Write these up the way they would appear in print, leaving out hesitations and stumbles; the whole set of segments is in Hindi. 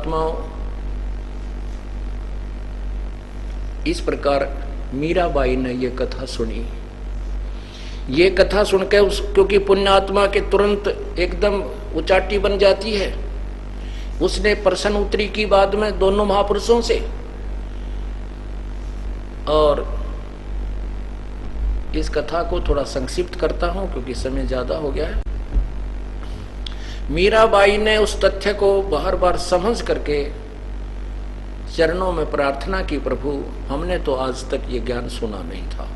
महात्माओं, इस प्रकार मीराबाई ने ये कथा सुनी। ये कथा सुनकर क्योंकि पुण्यात्मा के तुरंत एकदम उचाटी बन जाती है, उसने प्रश्न उत्तरी की बाद में दोनों महापुरुषों से। और इस कथा को थोड़ा संक्षिप्त करता हूं क्योंकि समय ज्यादा हो गया है। मीराबाई ने उस तथ्य को बार बार समझ करके चरणों में प्रार्थना की, प्रभु हमने तो आज तक ये ज्ञान सुना नहीं था,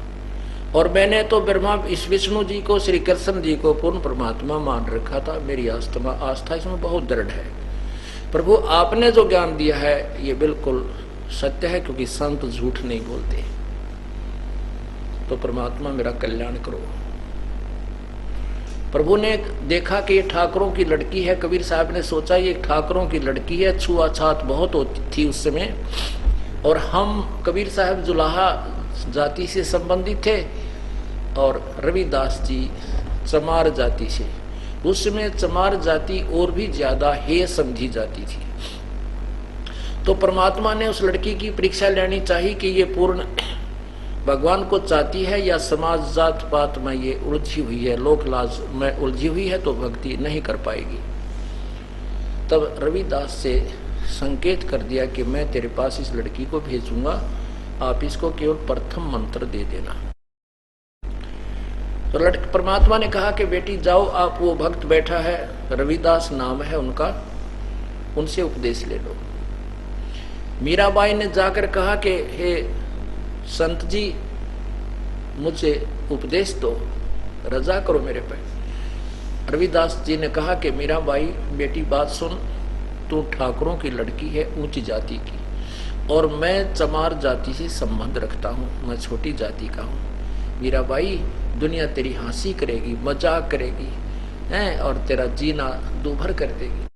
और मैंने तो ब्रह्मा इस विष्णु जी को, श्री कृष्ण जी को पूर्ण परमात्मा मान रखा था। मेरी आस्था इसमें बहुत दृढ़ है। प्रभु आपने जो ज्ञान दिया है ये बिल्कुल सत्य है, क्योंकि संत झूठ नहीं बोलते। तो परमात्मा मेरा कल्याण करो। प्रभु ने देखा कि ये ठाकुरों की लड़की है। कबीर साहब ने सोचा ये ठाकुरों की लड़की है, छुआछात बहुत होती थी उस समय, और हम कबीर साहब जुलाहा जाति से संबंधित थे और रविदास जी चमार जाति से। उस समय चमार जाति और भी ज्यादा हेय समझी जाती थी। तो परमात्मा ने उस लड़की की परीक्षा लेनी चाहिए कि ये पूर्ण भगवान को चाहती है या समाज जात पात में ये उलझी हुई है, लोक लाज में उलझी हुई है, तो भक्ति नहीं कर पाएगी। तब रविदास से संकेत कर दिया कि मैं तेरे पास इस लड़की को भेजूंगा, आप इसको केवल प्रथम मंत्र दे देना। तो परमात्मा ने कहा कि बेटी जाओ, आप वो भक्त बैठा है, रविदास नाम है उनका, उनसे उपदेश ले लो। मीराबाई ने जाकर कहा कि हे संत जी मुझे उपदेश दो, रजा करो मेरे पे। रविदास जी ने कहा कि मीराबाई बेटी बात सुन, तू ठाकुरों की लड़की है, ऊंची जाति की, और मैं चमार जाति से संबंध रखता हूँ, मैं छोटी जाति का हूँ। मीराबाई दुनिया तेरी हंसी करेगी, मजाक करेगी हैं, और तेरा जीना दूभर कर देगी।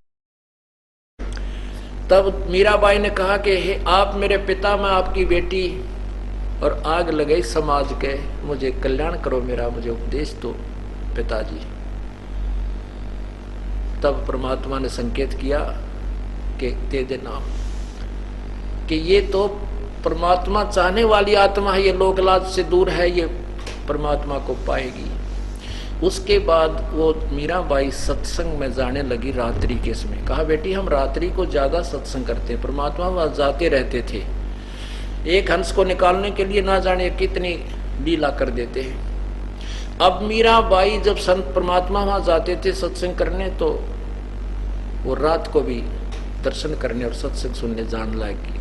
तब मीराबाई ने कहा कि हे आप मेरे पिता, मैं आपकी बेटी, और आग लगे समाज के, मुझे कल्याण करो मेरा, मुझे उपदेश दो पिताजी। तब परमात्मा ने संकेत किया कि दे दे नाम, कि ये तो परमात्मा चाहने वाली आत्मा है, ये लोक लाज से दूर है, ये परमात्मा को पाएगी। उसके बाद वो मीराबाई सत्संग में जाने लगी रात्रि के समय। कहा बेटी हम रात्रि को ज्यादा सत्संग करते हैं, परमात्मा वहां जाते रहते थे, एक हंस को निकालने के लिए ना जाने कितनी लीला कर देते हैं। अब मीराबाई जब संत परमात्मा वहां जाते थे सत्संग करने, तो वो रात को भी दर्शन करने और सत्संग सुनने जान लगी।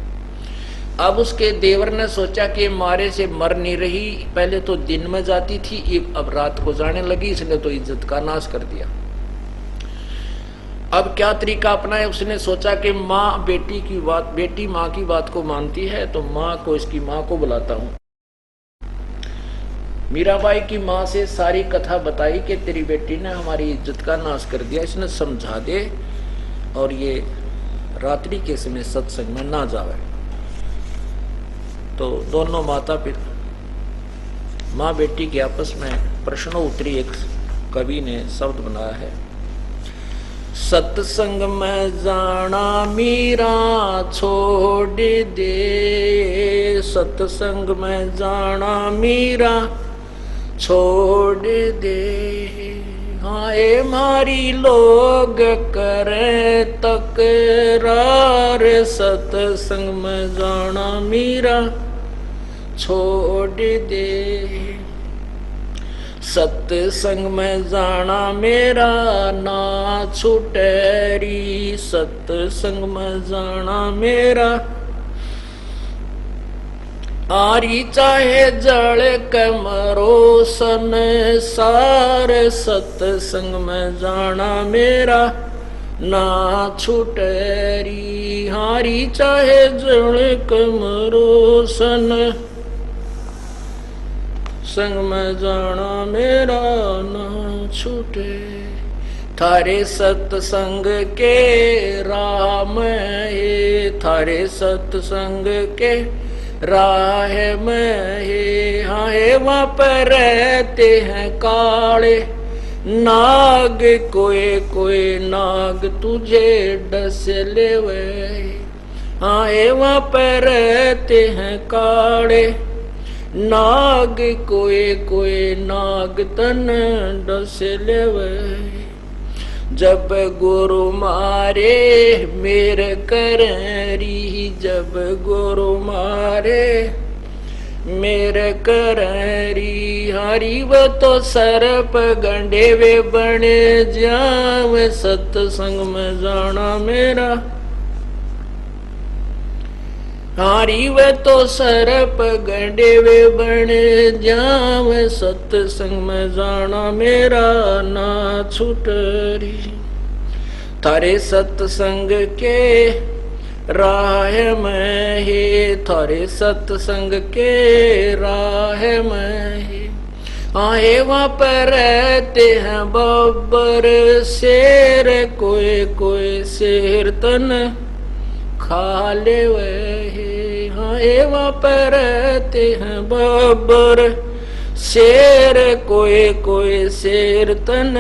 अब उसके देवर ने सोचा कि मारे से मर नहीं रही, पहले तो दिन में जाती थी, अब रात को जाने लगी, इसने तो इज्जत का नाश कर दिया। अब क्या तरीका अपना है, उसने सोचा कि माँ बेटी की बात, बेटी माँ की बात को मानती है, तो माँ को, इसकी माँ को बुलाता हूँ। मीराबाई की माँ से सारी कथा बताई कि तेरी बेटी ने हमारी इज्जत का नाश कर दिया, इसने समझा दे और ये रात्रि के समय सत्संग में ना जावे। तो दोनों माता पिता, माँ बेटी के आपस में प्रश्नोत्तरी एक कवि ने शब्द बनाया है। सत्संग में जाना मीरा छोड़ दे, सत्संग में जाना मीरा छोड़ दे, हाय मारी लोग करे तकरार, सत्संग में जाना मीरा छोड़ दे, सत्संग में जाना मेरा ना छुटेरी, सत्संग में जाना मेरा आरी चाहे जड़ कमरो संसार, सत्संग में जाना मेरा ना छुटेरी, हारी चाहे जड़ कमरो संग में जाना मेरा ना छूटे, थारे सत्संग के राह में, थारे सत्संग के राह में है, हाय वहाँ पर रहते हैं काले नाग, कोई कोई नाग तुझे डस लेवे, हाँ एवं पर रहते हैं काड़े नाग कोए कोए नाग तन डस लेवे जब गुरु मारे मेरे कररी जब गुरु मारे मेरे कररी हरी वो तो सरप गंडे वे बने जाव सत्संग में जाना मेरा हारी वे तो सरप गंडे वे बने जाव सत्संग में जाना मेरा ना छूटरी थारे सत्संग के राह में ही थारे सत्संग के राह में ही आए वहाँ पर रहते हैं बब्बर शेर कोई कोई शेर तन खा ले वही हाँ एवं पर रहते हैं बब्बर शेर कोई शेर तन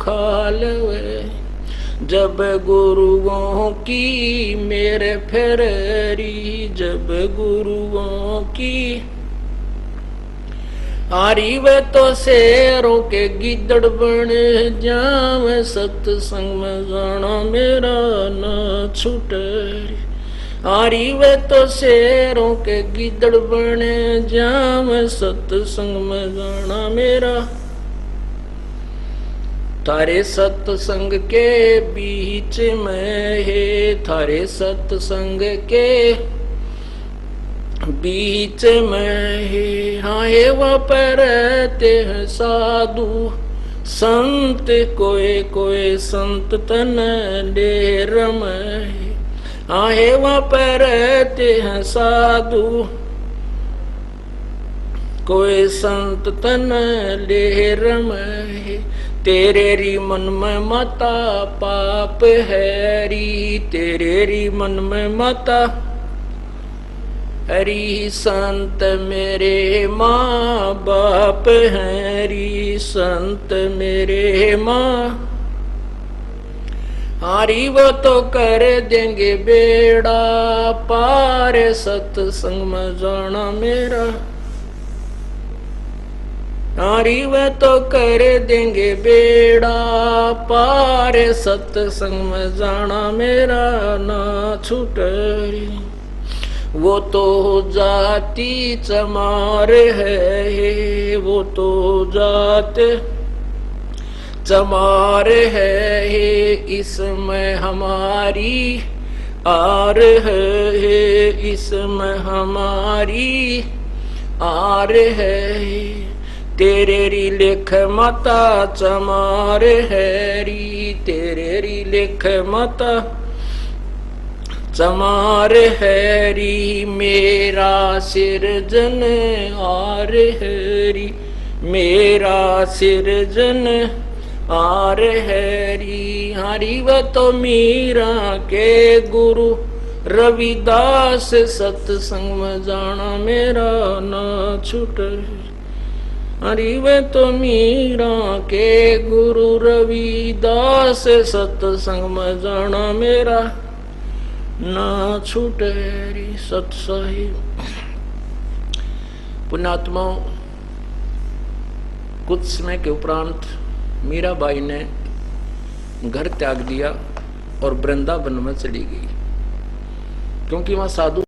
खा ले वही जब गुरुओं की मेरे फेरी जब गुरुओं की हारी वे तो शेरों के गिदड़ बन जाव सत्संग में जाना मेरा न छूटे हारी वे तो शेरों के गिदड़ बन जाव सत्संग में जाना मेरा थारे सत्संग के बीच में है थारे सत्संग के बीच में ही हाँ एवं पर रहते हैं साधु संत कोई संत तन डेर में हाँ एवं पर रहते हैं साधु कोई संत तन डेर में तेरे री मन में माता पाप है री तेरे री मन में माता हरी संत मेरे माँ बाप हैं री संत मेरे माँ हारी वो तो कर देंगे बेड़ा पार सत्संग में जाना मेरा हारी वे तो कर देंगे बेड़ा पार सत्संग में जाना मेरा ना छूटरी वो तो जाति चमार है वो तो जात चमार है इसमें हमारी आर है इसमें हमारी आर है तेरे री लेख माता चमार है री तेरे री लेख माता चमार है री मेरा सिरजन आर है री मेरा सिरजन आर है री हरी व तो मीरा के गुरु रविदास सत्संग में जाना मेरा ना छूट हरी वे तो मीरा के गुरु रविदास सत्संग में जाना मेरा ना छूटे री सत्साहिब पुण्यात्माओं कुछ समय के उपरांत मीराबाई ने घर त्याग दिया और वृंदावन में चली गई क्योंकि वहां साधु